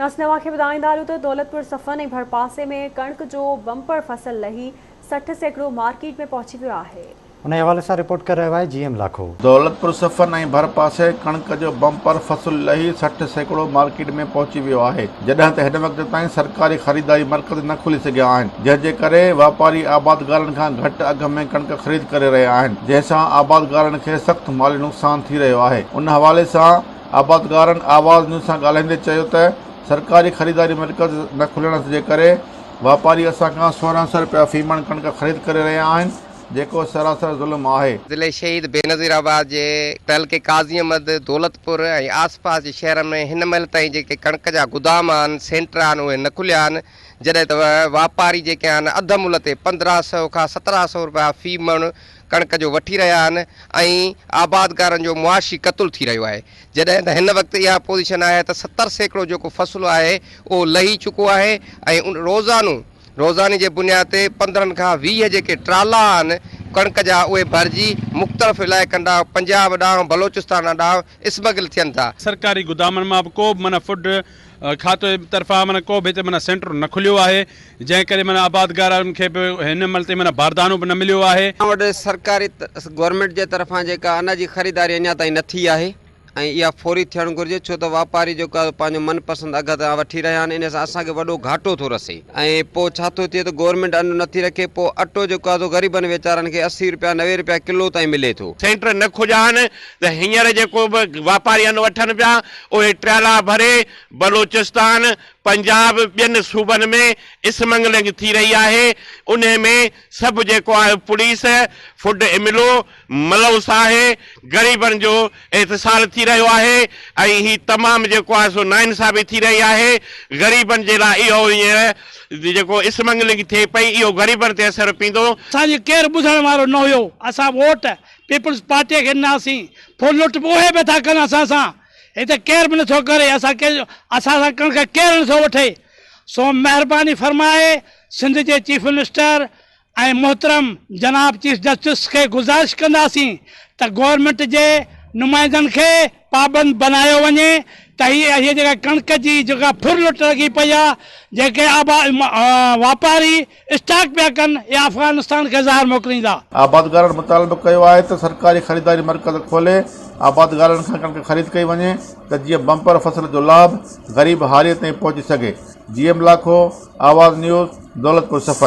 नसनवा के ॿुधाईंदा आहियूं त दौलतपुर सफ़न ऐं भरपासे में कणक जो बम्पर फसल लही 60 सैकड़ो मार्केट में पहुची वियो आहे। उन हवाले से रिपोर्ट कर रहा है जीएम लाखो। दौलतपुर सफ़न ऐं भरपासे कणक जो बम्पर फसल लही 60 सैकड़ो मार्केट में पहुची वियो आहे, जॾहिं त हिन वक़्त ताईं सरकारी ख़रीदारी मर्कज़ न खुली सघिया आहिनि, जंहिंजे करे वापारी आबादगारनि खां घटि अघ में कणक ख़रीद करे रहिया आहिनि, जंहिंसां आबादगारनि खे सख़्तु माली नुक़सान थी रहियो आहे। उन हवाले सां आबादगारनि आवाज़ न्यूज़ सां ॻाल्हाईंदे चयो त सरकारी ख़रीदारी मर्कज़ न खुलण जे करे वापारी असां खां 1600 रुपया फी मण कणक ख़रीद करे रहिया आहिनि, जेको सरासर ज़ुल्म आहे। ज़िले शहीद बेनज़ीराबाद जे तहलके काज़ी अहमद दौलतपुर ऐं आसपास जे शहर में हिन महिल ताईं जेके कणक जा गुदाम आहिनि, सेंटर आहिनि, उहे न खुलिया आहिनि, जॾहिं त वापारी जेके आहिनि अधु मुल्ह ते 1500 खां 1700 रुपया फी मण कणक जो वठी रहिया आहिनि ऐं आबादगारनि जो मुआशी क़तुल थी रहियो आहे, जॾहिं त हिन वक़्तु इहा पोज़ीशन आहे त 70 सैकड़ो जेको फ़सुलु आहे उहो लही चुको आहे ऐं रोज़ानी जे बुनियाद ते 15 खां 20 जेके ट्राला आहिनि कणक जा उहे भरिजी मुख़्तलिफ़ इलाइक़नि ॾांहुं पंजाब ॾांहुं बलोचिस्तान ॾांहुं स्मगल थियनि था। सरकारी गोदामनि मां बि को बि माना फूड खाते तरफ़ां माना को बि हिते माना सेंटर न खुलियो आहे, जंहिं करे माना आबादगारनि खे बि हिन महिल ते माना बारदानो बि न मिलियो आहे। वटि सरकारी गवर्नमेंट जे तरफ़ां जेका अन जी ख़रीदारी अञा ताईं न थी आहे ऐं इहा फौरी थियणु घुरिजे, छो त वापारी जेको आहे पंहिंजो मनपसंदि अघ तां वठी रहिया आहिनि, इन सां असांखे वॾो घाटो थो रसे ऐं पोइ छा थो थिए त गवर्नमेंट अनु नथी रखे, पोइ अटो जेको आहे ग़रीबनि वीचारनि खे 80 रुपया 90 रुपया किलो ताईं मिले थो। सेंटर न खुलिया आहिनि त हींअर जेको बि वापारी अनु वठनि पिया उहे ट्राला भरे बलोचिस्तान पंजाब ॿियनि सूबनि में स्मगलिंग थी रही आहे। उन में सभु जेको आहे पुलिस फूड एमिलो मलौस आहे, ग़रीबनि जो एहतिसाल थी रहियो आहे ऐं ही तमामु जेको आहे सो नाइंसाफ़ी थी रही आहे। ग़रीबनि जे लाइ इहो जेको स्मगलिंग थिए पई इहो ग़रीबनि ते असरु पींदो। असांजी केरु ॿुधण वारो न हुयो, असां वोट पीपल्स पार्टीअ खे ॾिनासीं, पोइ लुट उहे बि था कनि असां सां, हिते केरु बि नथो करे, असां सां कणक केरु नथो वठे। सो महिरबानी फरमाए सिंध जे चीफ मिनिस्टर ऐं मोहतरम जनाब चीफ जस्टिस खे गुज़ारिश कंदासीं त गवर्नमेंट जे नुमाइंदनि खे पाबंद बनायो वञे त हीअ जेका कणक जी जेका फुर लुट लॻी पई आहे, जेके वापारी स्टॉक पिया कनि या अफ़गानिस्तान खे ज़ाहिर मोकिलींदा। आबादगारनि मुतालबो कयो आहे त सरकारी ख़रीदारी मर्कज़ खोले आबादगारनि खां कणक ख़रीद कई वञे त जीअं बम्पर फसल जो लाभ ग़रीब हारीअ ताईं पहुची सघे। जीएम लाखो, आवाज़ न्यूज़, दौलतपुर सफ़र।